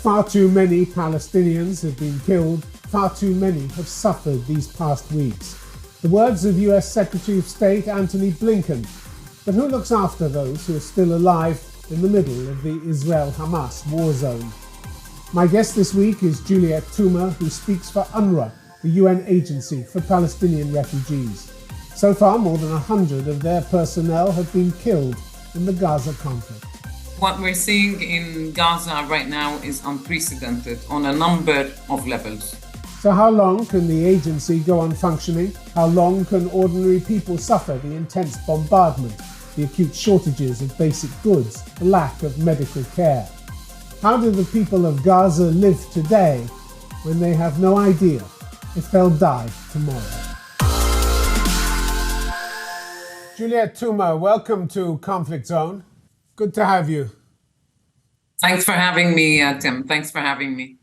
Far too many Palestinians have been killed, far too many have suffered these past weeks. The words of US Secretary of State Antony Blinken. But who looks after those who are still alive in the middle of the Israel-Hamas war zone? My guest this week is Juliette, who speaks for UNRWA, the UN agency for Palestinian refugees. So far, more than 100 of their personnel have been killed in the Gaza conflict. What we're seeing in Gaza right now is unprecedented on a number of levels. So how long can the agency go on functioning? How long can ordinary people suffer the intense bombardment, the acute shortages of basic goods, the lack of medical care? How do the people of Gaza live today when they have no idea if they'll die tomorrow? Juliette Touma, welcome to Conflict Zone. Good to have you. Thanks for having me, Tim. Thanks for having me.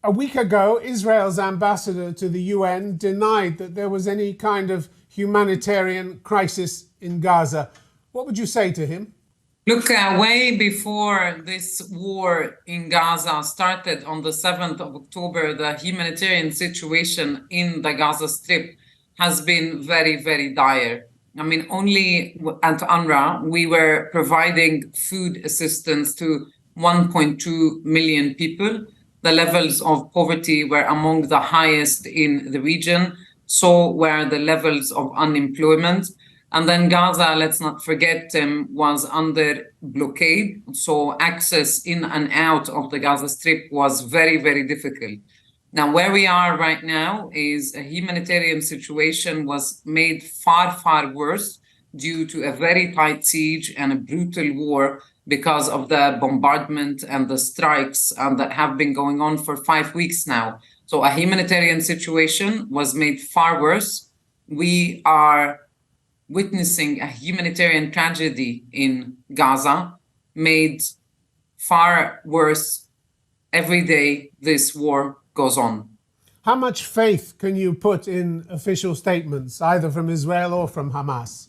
A week ago, Israel's ambassador to the UN denied that there was any kind of humanitarian crisis in Gaza. What would you say to him? Look, way before this war in Gaza started on the 7th of October, the humanitarian situation in the Gaza Strip has been very, very dire. I mean, only at UNRWA, we were providing food assistance to 1.2 million people. The levels of poverty were among the highest in the region. So were the levels of unemployment. And then Gaza, let's not forget, was under blockade. So access in and out of the Gaza Strip was very, very difficult. Now, where we are right now is a humanitarian situation was made far, far worse due to a very tight siege and a brutal war because of the bombardment and the strikes that have been going on for 5 weeks now. So a humanitarian situation was made far worse. We are witnessing a humanitarian tragedy in Gaza made far worse every day this war goes on. How much faith can you put in official statements, either from Israel or from Hamas?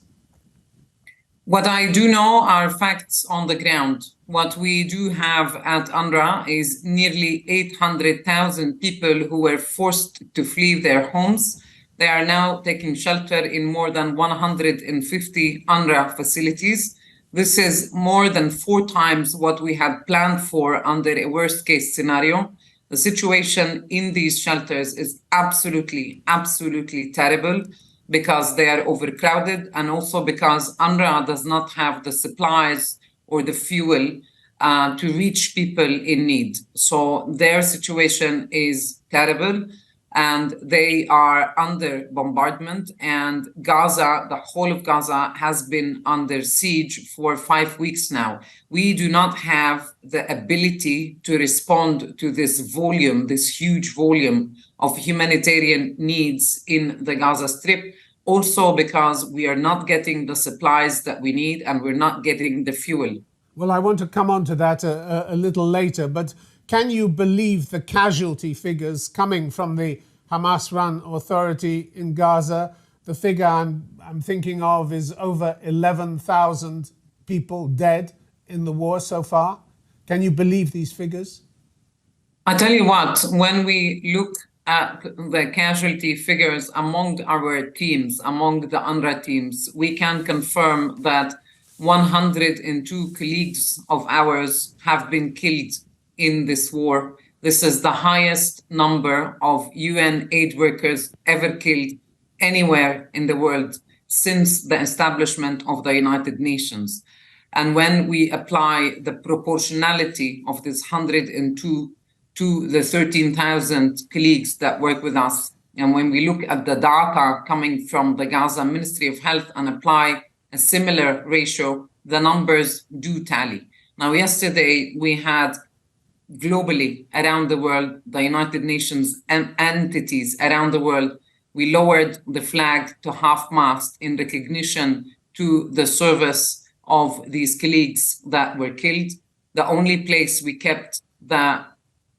What I do know are facts on the ground. What we do have at UNRWA is nearly 800,000 people who were forced to flee their homes. They are now taking shelter in more than 150 UNRWA facilities. This is more than 4 times what we had planned for under a worst-case scenario. The situation in these shelters is absolutely, absolutely terrible because they are overcrowded and also because UNRWA does not have the supplies or the fuel to reach people in need. So their situation is terrible and they are under bombardment, and Gaza, the whole of Gaza, has been under siege for 5 weeks now. We do not have the ability to respond to this volume, this huge volume of humanitarian needs in the Gaza Strip, also because we are not getting the supplies that we need and we're not getting the fuel. Well, I want to come on to that a little later, but can you believe the casualty figures coming from the Hamas-run authority in Gaza? The figure I'm thinking of is over 11,000 people dead in the war so far. Can you believe these figures? I tell you what, when we look at the casualty figures among our teams, among the UNRWA teams, we can confirm that 102 colleagues of ours have been killed in this war. This is the highest number of UN aid workers ever killed anywhere in the world since the establishment of the United Nations. And when we apply the proportionality of this 102 to the 13,000 colleagues that work with us, and when we look at the data coming from the Gaza Ministry of Health and apply a similar ratio, the numbers do tally. Now, yesterday we had globally around the world, the United Nations and entities around the world, we lowered the flag to half-mast in recognition to the service of these colleagues that were killed. The only place we kept the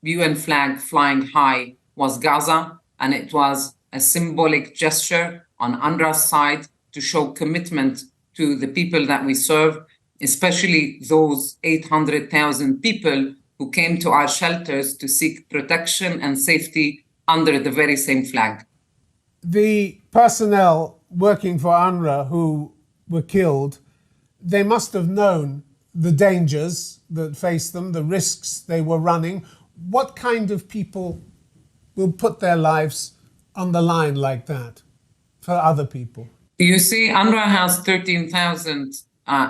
UN flag flying high was Gaza, and it was a symbolic gesture on UNRWA's side to show commitment to the people that we serve, especially those 800,000 people who who came to our shelters to seek protection and safety under the very same flag. The personnel working for UNRWA who were killed, they must have known the dangers that faced them, the risks they were running. What kind of people will put their lives on the line like that for other people? You see, UNRWA has 13,000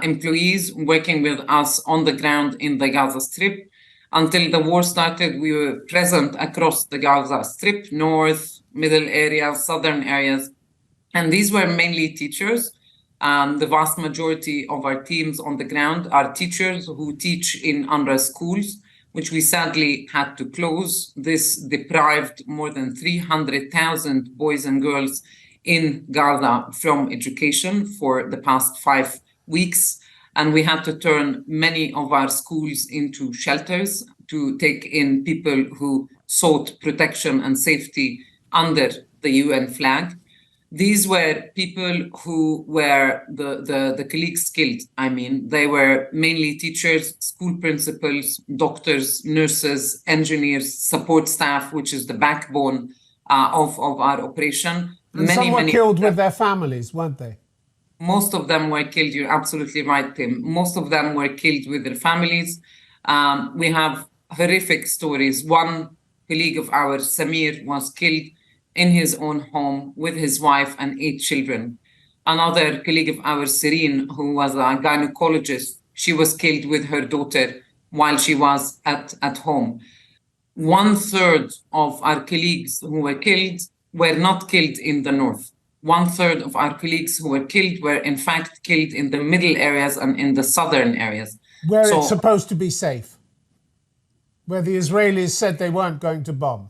employees working with us on the ground in the Gaza Strip. Until the war started, we were present across the Gaza Strip, north, middle areas, southern areas. And these were mainly teachers. The vast majority of our teams on the ground are teachers who teach in UNRWA schools, which we sadly had to close. This deprived more than 300,000 boys and girls in Gaza from education for the past 5 weeks. And we had to turn many of our schools into shelters to take in people who sought protection and safety under the UN flag. These were people who were the colleagues killed. I mean, they were mainly teachers, school principals, doctors, nurses, engineers, support staff, which is the backbone of our operation. And some were killed with their families, weren't they? Most of them were killed. You're absolutely right, Tim. Most of them were killed with their families. We have horrific stories. One colleague of ours, Samir, was killed in his own home with his wife and 8 children. Another colleague of ours, Serene, who was a gynecologist, she was killed with her daughter while she was at home. 1/3 of our colleagues who were killed were not killed in the north. 1/3 of our colleagues who were killed were in fact killed in the middle areas and in the southern areas. Where it's supposed to be safe. Where the Israelis said they weren't going to bomb.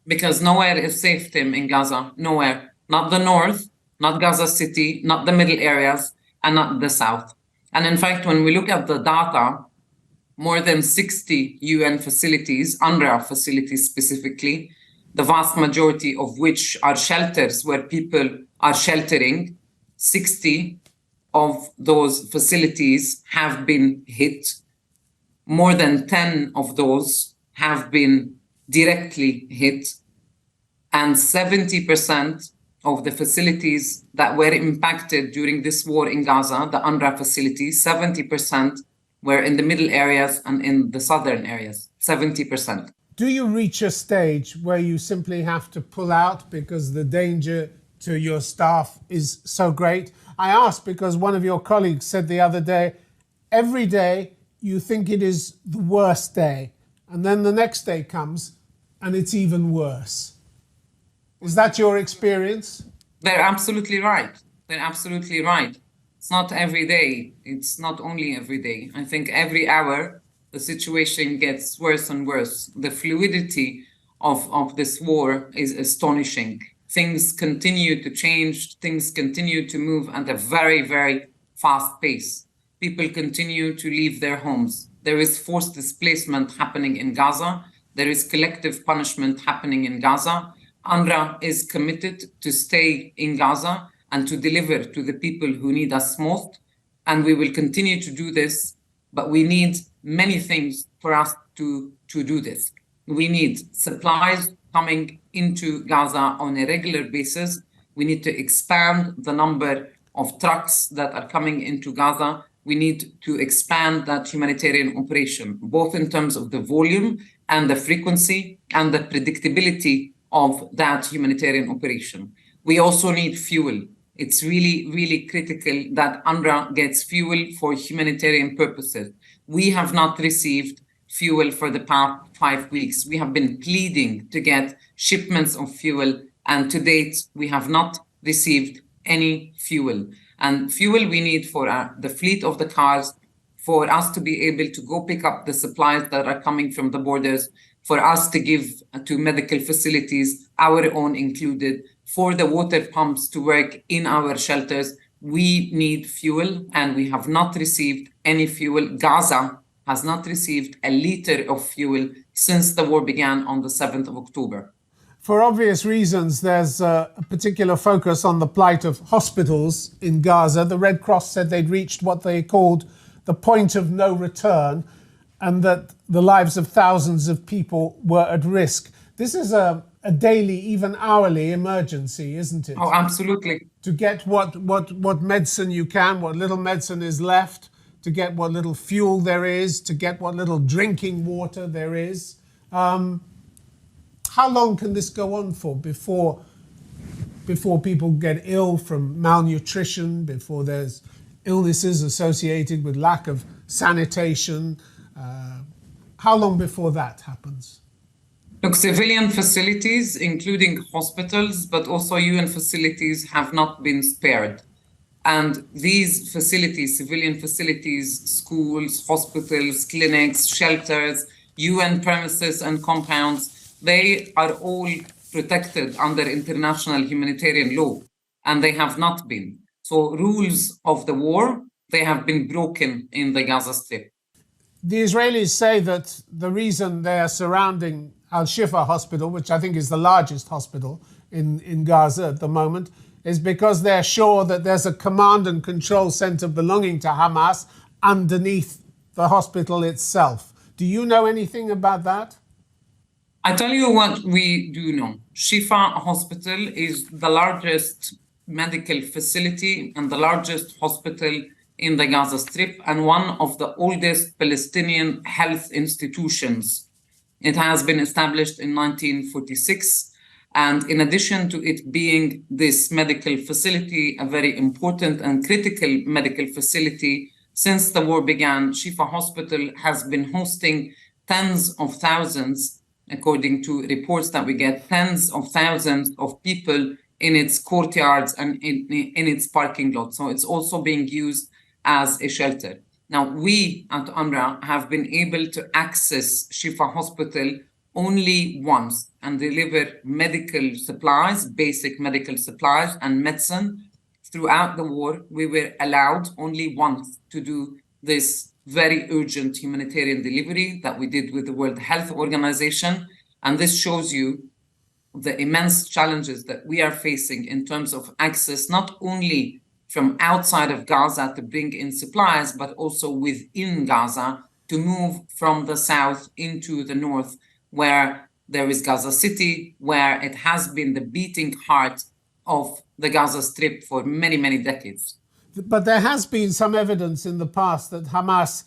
Because nowhere is safe, Tim, in Gaza. Nowhere. Not the north, not Gaza City, not the middle areas, and not the south. And in fact, when we look at the data, more than 60 UN facilities, UNRWA facilities specifically, the vast majority of which are shelters where people are sheltering, 60 of those facilities have been hit. More than 10 of those have been directly hit, and 70% of the facilities that were impacted during this war in Gaza, the UNRWA facilities, 70% were in the middle areas and in the southern areas, 70%. Do you reach a stage where you simply have to pull out because the danger to your staff is so great? I ask because one of your colleagues said the other day, every day you think it is the worst day, and then the next day comes and it's even worse. Is that your experience? They're absolutely right. They're absolutely right. It's not every day. It's not only every day. I think every hour the situation gets worse and worse. The fluidity of this war is astonishing. Things continue to change. Things continue to move at a very, very fast pace. People continue to leave their homes. There is forced displacement happening in Gaza. There is collective punishment happening in Gaza. UNRWA is committed to stay in Gaza and to deliver to the people who need us most. And we will continue to do this, but we need many things for us to do this. We need supplies coming into Gaza on a regular basis. We need to expand the number of trucks that are coming into Gaza. We need to expand that humanitarian operation, both in terms of the volume and the frequency and the predictability of that humanitarian operation. We also need fuel. It's really, really critical that UNRWA gets fuel for humanitarian purposes. We have not received fuel for the past 5 weeks. We have been pleading to get shipments of fuel, and to date, we have not received any fuel. And fuel we need for the fleet of the cars, for us to be able to go pick up the supplies that are coming from the borders, for us to give to medical facilities, our own included, for the water pumps to work in our shelters. We need fuel, and we have not received any fuel. Gaza has not received a liter of fuel since the war began on the 7th of October. For obvious reasons, there's a particular focus on the plight of hospitals in Gaza. The Red Cross said they'd reached what they called the point of no return. and that the lives of thousands of people were at risk. This is a daily, even hourly emergency, isn't it? Oh, absolutely. To get what medicine you can, what little medicine is left, to get what little fuel there is, to get what little drinking water there is. How long can this go on for before people get ill from malnutrition, before there's illnesses associated with lack of sanitation? How long before that happens? Look, civilian facilities, including hospitals, but also UN facilities, have not been spared. And these facilities, civilian facilities, schools, hospitals, clinics, shelters, UN premises and compounds, they are all protected under international humanitarian law, and they have not been. So rules of the war, they have been broken in the Gaza Strip. The Israelis say that the reason they are surrounding Al-Shifa hospital, which I think is the largest hospital in Gaza at the moment, is because they're sure that there's a command and control center belonging to Hamas underneath the hospital itself. Do you know anything about that? I tell you what we do know. Shifa Hospital is the largest medical facility and the largest hospital in the Gaza Strip and one of the oldest Palestinian health institutions. It has been established in 1946. And in addition to it being this medical facility, a very important and critical medical facility, since the war began, Shifa Hospital has been hosting tens of thousands, according to reports that we get, tens of thousands of people in its courtyards and in its parking lot. So it's also being used as a shelter. Now, we at UNRWA have been able to access Shifa Hospital only once and deliver medical supplies, basic medical supplies and medicine. Throughout the war, we were allowed only once to do this very urgent humanitarian delivery that we did with the World Health Organization. And this shows you the immense challenges that we are facing in terms of access, not only from outside of Gaza to bring in supplies, but also within Gaza to move from the south into the north, where there is Gaza City, where it has been the beating heart of the Gaza Strip for many, many decades. But there has been some evidence in the past that Hamas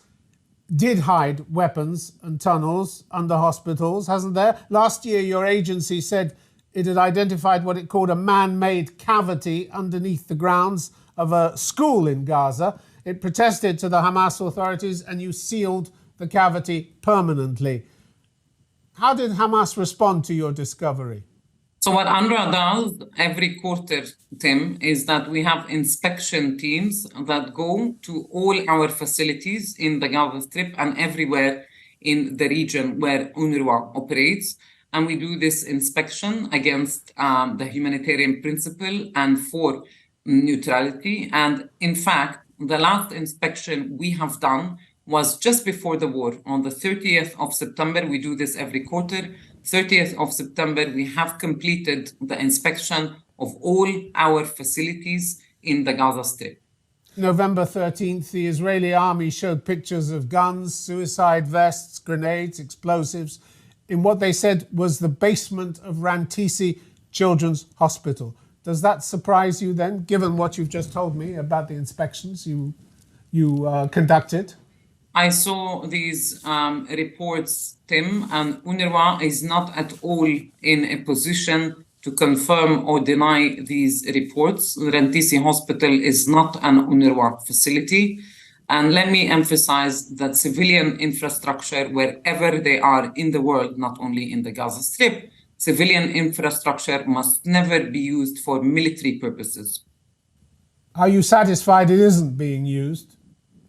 did hide weapons and tunnels under hospitals, hasn't there? Last year, your agency said it had identified what it called a man-made cavity underneath the grounds of a school in Gaza. It protested to the Hamas authorities and you sealed the cavity permanently. How did Hamas respond to your discovery? So what UNRWA does every quarter, Tim, is that we have inspection teams that go to all our facilities in the Gaza Strip and everywhere in the region where UNRWA operates. And we do this inspection against the humanitarian principle and for neutrality. And in fact, the last inspection we have done was just before the war. On the 30th of September, we do this every quarter. 30th of September, we have completed the inspection of all our facilities in the Gaza Strip. November 13th, the Israeli army showed pictures of guns, suicide vests, grenades, explosives in what they said was the basement of Rantisi Children's Hospital. Does that surprise you then, given what you've just told me about the inspections you conducted? I saw these reports, Tim, and UNRWA is not at all in a position to confirm or deny these reports. Rantisi Hospital is not an UNRWA facility. And let me emphasize that civilian infrastructure, wherever they are in the world, not only in the Gaza Strip, civilian infrastructure must never be used for military purposes. Are you satisfied it isn't being used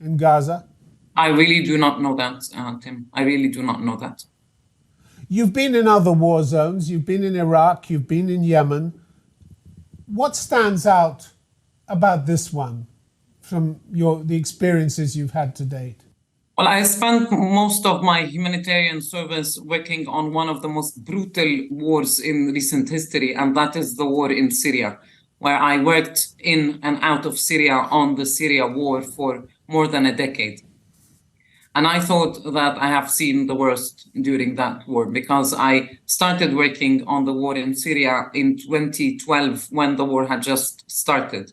in Gaza? I really do not know that, Tim. I really do not know that. You've been in other war zones. You've been in Iraq. You've been in Yemen. What stands out about this one from the experiences you've had to date? Well, I spent most of my humanitarian service working on one of the most brutal wars in recent history, and that is the war in Syria, where I worked in and out of Syria on the Syria war for more than a decade. And I thought that I have seen the worst during that war, because I started working on the war in Syria in 2012 when the war had just started.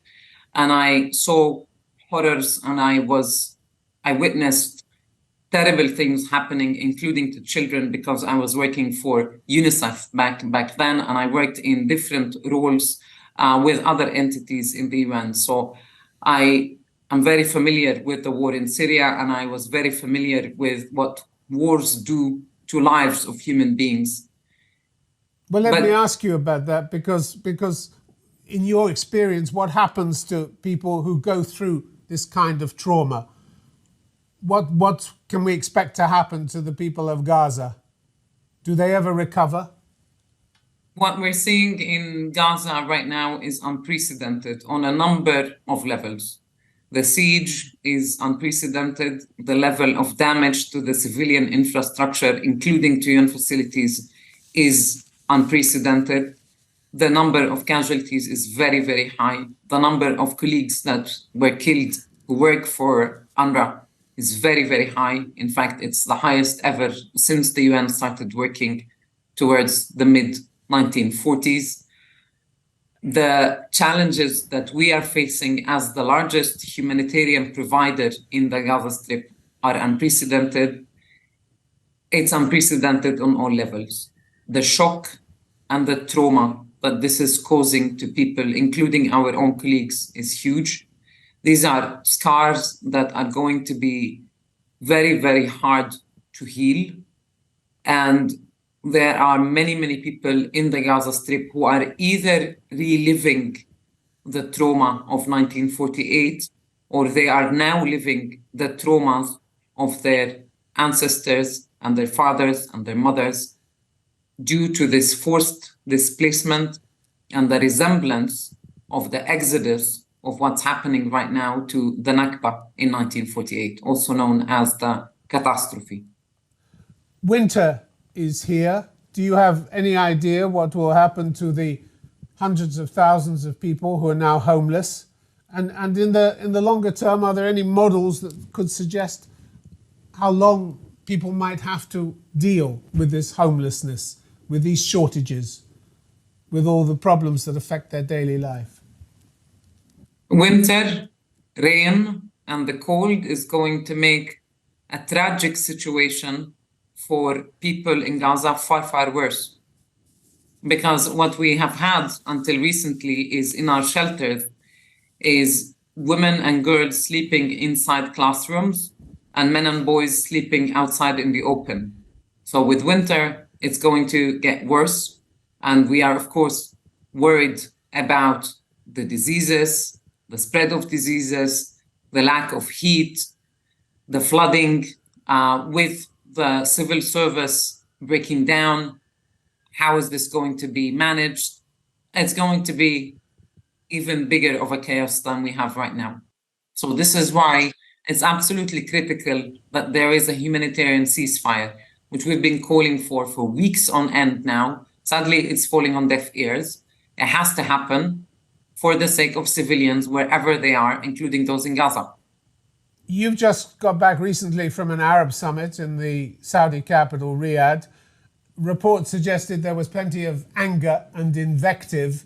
And I saw horrors, and I witnessed terrible things happening, including to children, because I was working for UNICEF back then, and I worked in different roles with other entities in the UN. So I'm very familiar with the war in Syria, and I was very familiar with what wars do to lives of human beings. Well, let me ask you about that, because in your experience, what happens to people who go through this kind of trauma? What can we expect to happen to the people of Gaza? Do they ever recover? What we're seeing in Gaza right now is unprecedented on a number of levels. The siege is unprecedented. The level of damage to the civilian infrastructure, including to UN facilities, is unprecedented. The number of casualties is very, very high. The number of colleagues that were killed who work for UNRWA is very, very high. In fact, it's the highest ever since the UN started working towards the mid-1940s. The challenges that we are facing as the largest humanitarian provider in the Gaza Strip are unprecedented. It's unprecedented on all levels. The shock and the trauma that this is causing to people, including our own colleagues, is huge. These are scars that are going to be very, very hard to heal. And there are many, many people in the Gaza Strip who are either reliving the trauma of 1948, or they are now living the traumas of their ancestors and their fathers and their mothers due to this forced displacement and the resemblance of the exodus of what's happening right now to the Nakba in 1948, also known as the catastrophe. Winter is here. Do you have any idea what will happen to the hundreds of thousands of people who are now homeless? And in the longer term, are there any models that could suggest how long people might have to deal with this homelessness, with these shortages, with all the problems that affect their daily life? Winter, rain, and the cold is going to make a tragic situation for people in Gaza far, far worse. Because what we have had until recently is in our shelters is women and girls sleeping inside classrooms and men and boys sleeping outside in the open. So with winter, it's going to get worse. And we are, of course, worried about the diseases, the spread of diseases, the lack of heat, the flooding, with the civil service breaking down. How is this going to be managed? It's going to be even bigger of a chaos than we have right now. So this is why it's absolutely critical that there is a humanitarian ceasefire, which we've been calling for weeks on end now. Sadly, it's falling on deaf ears. It has to happen for the sake of civilians wherever they are, including those in Gaza. You've just got back recently from an Arab summit in the Saudi capital, Riyadh. Reports suggested there was plenty of anger and invective,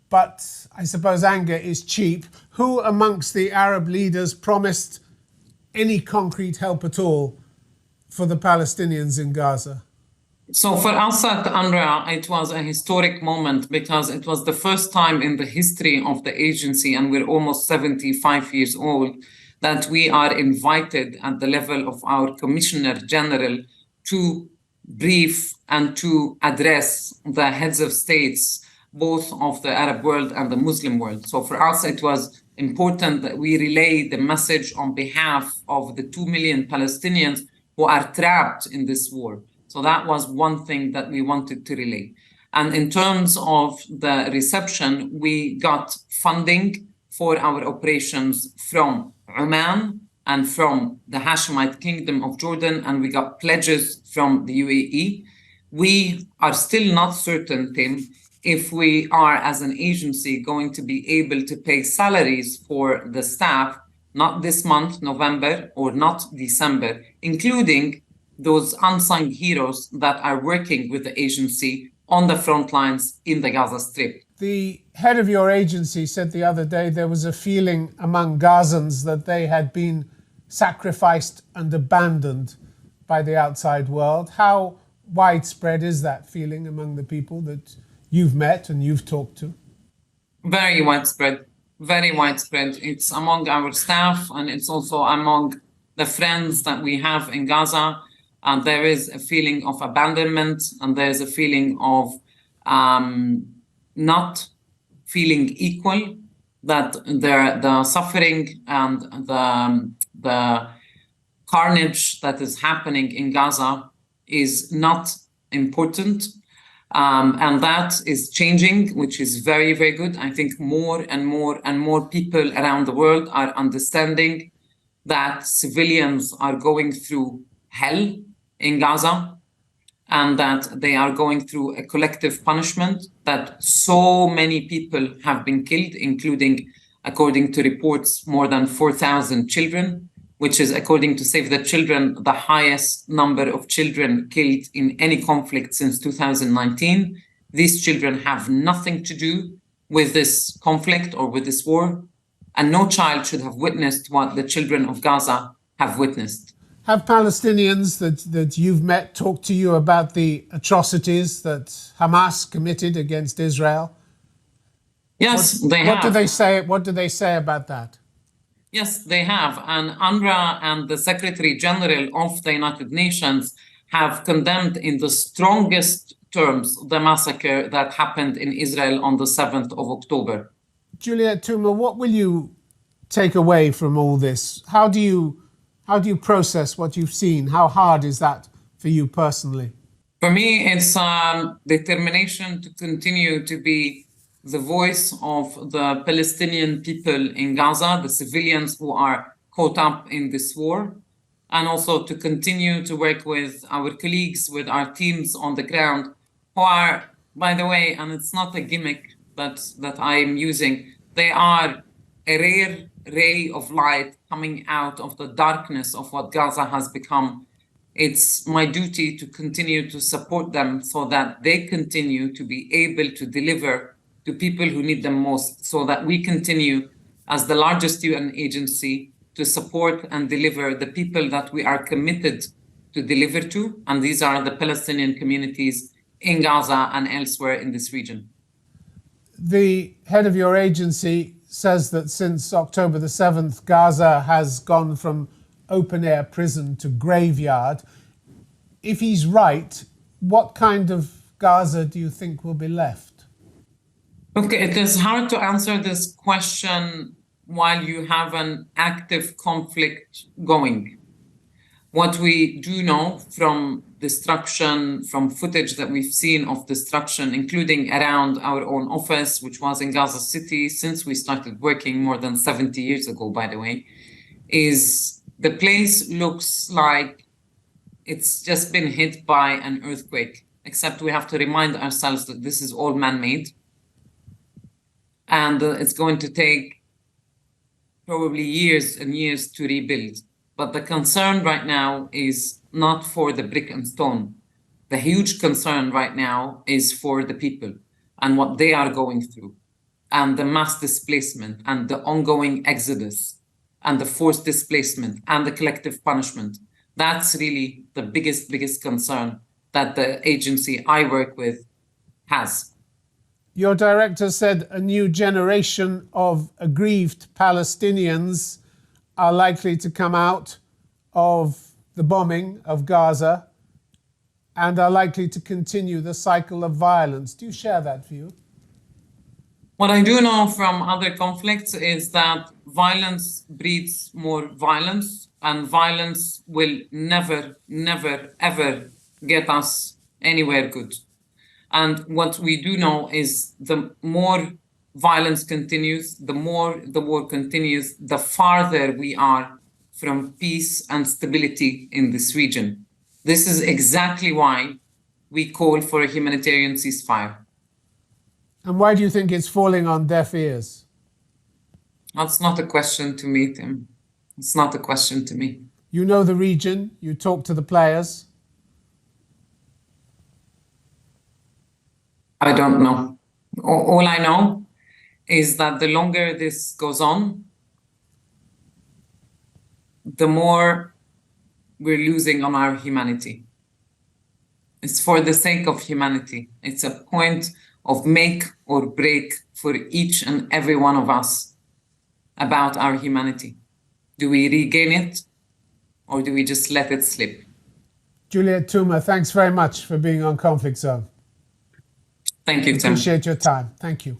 but I suppose anger is cheap. Who amongst the Arab leaders promised any concrete help at all for the Palestinians in Gaza? So for us at UNRWA, it was a historic moment because it was the first time in the history of the agency, and we're almost 75 years old, that we are invited at the level of our Commissioner General to brief and to address the heads of states, both of the Arab world and the Muslim world. So for us, it was important that we relay the message on behalf of the 2 million Palestinians who are trapped in this war. So that was one thing that we wanted to relay. And in terms of the reception, we got funding for our operations from Oman and from the Hashemite Kingdom of Jordan, and we got pledges from the UAE. We are still not certain, Tim, if we are, as an agency, going to be able to pay salaries for the staff, not this month, November, or not December, including those unsung heroes that are working with the agency on the front lines in the Gaza Strip. The head of your agency said the other day there was a feeling among Gazans that they had been sacrificed and abandoned by the outside world. How widespread is that feeling among the people that you've met and you've talked to? Very widespread, very widespread. It's among our staff and it's also among the friends that we have in Gaza. And there is a feeling of abandonment and there's a feeling of not feeling equal, that the suffering and the carnage that is happening in Gaza is not important. And that is changing, which is very, very good. I think more and more and more people around the world are understanding that civilians are going through hell in Gaza and that they are going through a collective punishment, that so many people have been killed, including, according to reports, more than 4,000 children, which is, according to Save the Children, the highest number of children killed in any conflict since 2019. These children have nothing to do with this conflict or with this war, and no child should have witnessed what the children of Gaza have witnessed. Have Palestinians that you've met talked to you about the atrocities that Hamas committed against Israel? Yes, they have. What do they say about that? Yes, they have. And UNRWA and the Secretary General of the United Nations have condemned in the strongest terms the massacre that happened in Israel on the 7th of October. Juliette, Touma, what will you take away from all this? How do you process what you've seen? How hard is that for you personally? For me, it's determination to continue to be the voice of the Palestinian people in Gaza, the civilians who are caught up in this war, and also to continue to work with our colleagues, with our teams on the ground, who are, by the way, and it's not a gimmick that I am using, they are a rare ray of light coming out of the darkness of what Gaza has become. It's my duty to continue to support them so that they continue to be able to deliver to people who need them most, so that we continue as the largest UN agency to support and deliver the people that we are committed to deliver to, and these are the Palestinian communities in Gaza and elsewhere in this region. The head of your agency says that since October the 7th, Gaza has gone from open-air prison to graveyard. If he's right, what kind of Gaza do you think will be left? Okay, it is hard to answer this question while you have an active conflict going. What we do know from destruction, from footage that we've seen of destruction, including around our own office, which was in Gaza City since we started working more than 70 years ago, by the way, is the place looks like it's just been hit by an earthquake, except we have to remind ourselves that this is all man-made. And it's going to take probably years and years to rebuild. But the concern right now is not for the brick and stone. The huge concern right now is for the people and what they are going through, and the mass displacement and the ongoing exodus and the forced displacement and the collective punishment. That's really the biggest concern that the agency I work with has. Your director said a new generation of aggrieved Palestinians are likely to come out of the bombing of Gaza and are likely to continue the cycle of violence. Do you share that view? What I do know from other conflicts is that violence breeds more violence, and violence will never, ever get us anywhere good. And what we do know is the more violence continues, the more the war continues, the farther we are from peace and stability in this region. This is exactly why we call for a humanitarian ceasefire. And why do you think it's falling on deaf ears? That's not a question to me, Tim. It's not a question to me. You know the region, you talk to the players. I don't know. All I know is that the longer this goes on, the more we're losing on our humanity. It's for the sake of humanity. It's a point of make or break for each and every one of us about our humanity. Do we regain it or do we just let it slip? Juliette, Touma, thanks very much for being on Conflict Zone. Thank you, Tim. Appreciate your time. Thank you.